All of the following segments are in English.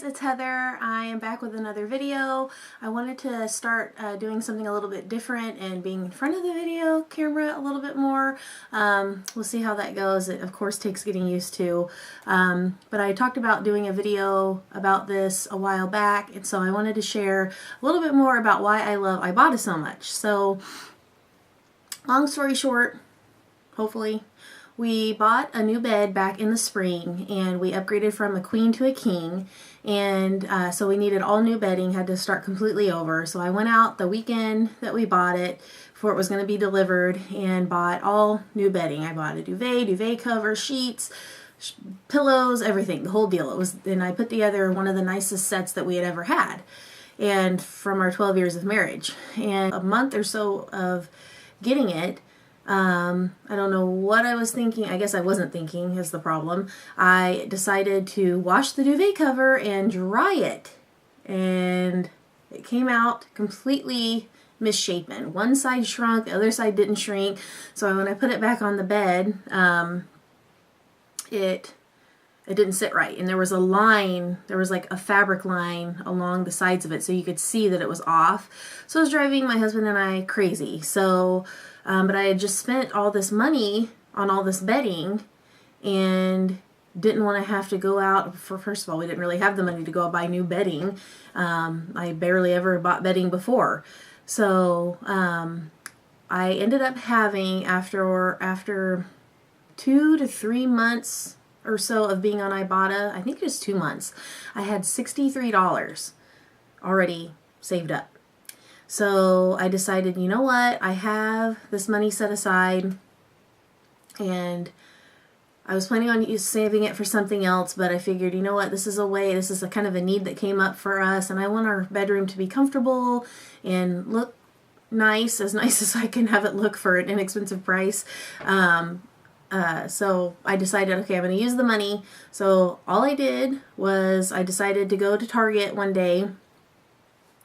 it's Heather. I am back with another video. I wanted to start doing something a little bit different and being in front of the video camera a little bit more. We'll see how that goes. It of course takes getting used to. But I talked about doing a video about this a while back, and so I wanted to share a little bit more about why I love IBOTTA so much. So long story short, hopefully, we bought a new bed back in the spring and we upgraded from a queen to a king, and so we needed all new bedding, had to start completely over. So I went out the weekend that we bought it before it was going to be delivered and bought all new bedding. I bought a duvet cover, sheets, pillows, everything, the whole deal. And I put together one of the nicest sets that we had ever had, and from our 12 years of marriage. And a month or so of getting it, I don't know what I was thinking. I guess I wasn't thinking is the problem. I decided to wash the duvet cover and dry it, and it came out completely misshapen. One side shrunk, the other side didn't shrink. So when I put it back on the bed, it didn't sit right, and there was a line, there was like a fabric line along the sides of it, so you could see that it was off. So it was driving my husband and I crazy. So but I had just spent all this money on all this bedding and didn't want to have to go out for, first of all, we didn't really have the money to go buy new bedding. I barely ever bought bedding before. So I ended up having, after 2 to 3 months or so of being on IBOTTA, I think it was 2 months, I had $63 already saved up. So I decided, you know what, I have this money set aside, and I was planning on saving it for something else, but I figured, you know what, this is a kind of a need that came up for us, and I want our bedroom to be comfortable and look nice as I can have it look for an inexpensive price. So I decided, okay, I'm going to use the money. So all I did was I decided to go to Target one day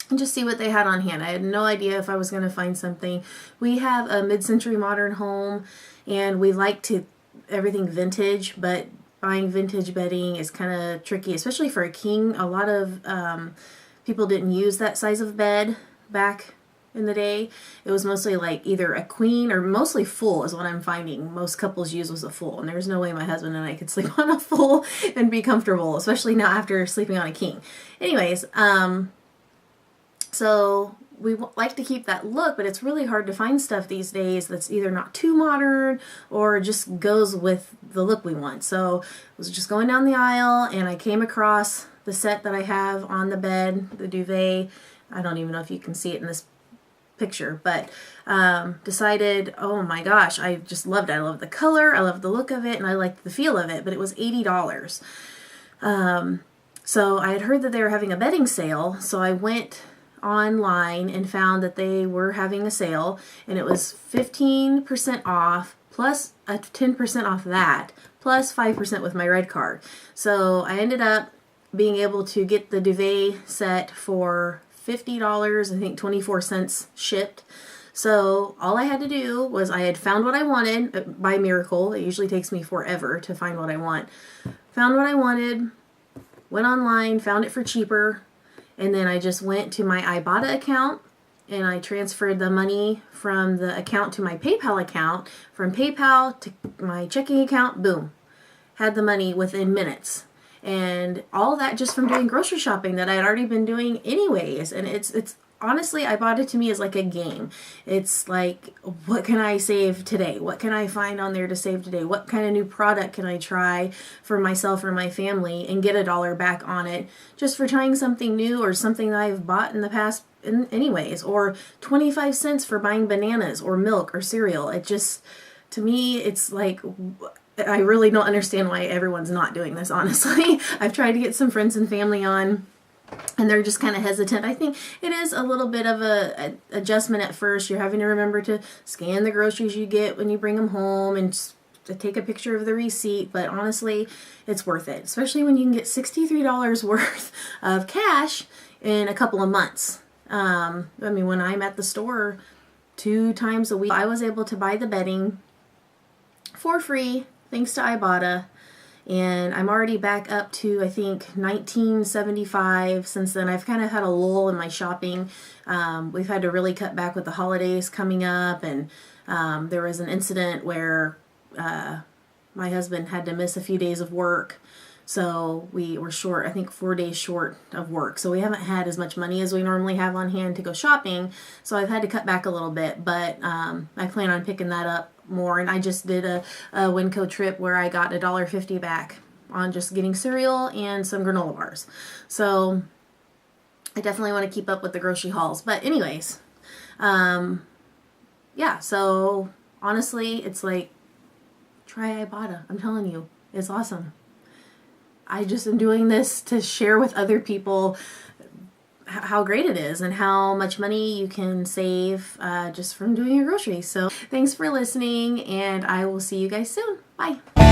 and just see what they had on hand. I had no idea if I was going to find something. We have a mid-century modern home, and we like everything vintage, but buying vintage bedding is kind of tricky, especially for a king. A lot of people didn't use that size of bed back in the day. It was mostly like either a queen or mostly full is what I'm finding. Most couples use was a full, and there's no way my husband and I could sleep on a full and be comfortable, especially not after sleeping on a king. Anyways, so we like to keep that look, but it's really hard to find stuff these days that's either not too modern or just goes with the look we want. So I was just going down the aisle and I came across the set that I have on the bed, the duvet. I don't even know if you can see it in this picture, but decided, oh my gosh, I just loved it. I loved the color, I loved the look of it, and I liked the feel of it, but it was $80. So I had heard that they were having a bedding sale, so I went online and found that they were having a sale, and it was 15% off plus a 10% off that plus 5% with my red card. So I ended up being able to get the duvet set for $50, I think 24 cents shipped. So all I had to do was, I had found what I wanted by miracle. It usually takes me forever to find what I want. Found what I wanted, went online, found it for cheaper, and then I just went to my IBOTTA account and I transferred the money from the account to my PayPal account, from PayPal to my checking account, boom. Had the money within minutes. And all that just from doing grocery shopping that I had already been doing anyways. And it's honestly, IBOTTA to me is like a game. It's like, what can I save today? What can I find on there to save today? What kind of new product can I try for myself or my family and get $1 back on it just for trying something new or something that I've bought in the past anyways, or 25 cents for buying bananas or milk or cereal. It just, to me, it's like, I really don't understand why everyone's not doing this, honestly. I've tried to get some friends and family on, and they're just kind of hesitant. I think it is a little bit of a adjustment at first. You're having to remember to scan the groceries you get when you bring them home and to take a picture of the receipt, but honestly, it's worth it, especially when you can get $63 worth of cash in a couple of months. I mean, when I'm at the store 2 times a week, I was able to buy the bedding for free thanks to IBOTTA, and I'm already back up to, I think, 1975. Since then, I've kind of had a lull in my shopping. We've had to really cut back with the holidays coming up, and there was an incident where my husband had to miss a few days of work. So we were short, I think 4 days short of work. So we haven't had as much money as we normally have on hand to go shopping. So I've had to cut back a little bit, but I plan on picking that up more. And I just did a Winco trip where I got $1.50 back on just getting cereal and some granola bars. So I definitely want to keep up with the grocery hauls. But anyways, yeah, so honestly, it's like, try IBOTTA. I'm telling you, it's awesome. I just am doing this to share with other people how great it is and how much money you can save just from doing your groceries. So thanks for listening, and I will see you guys soon. Bye.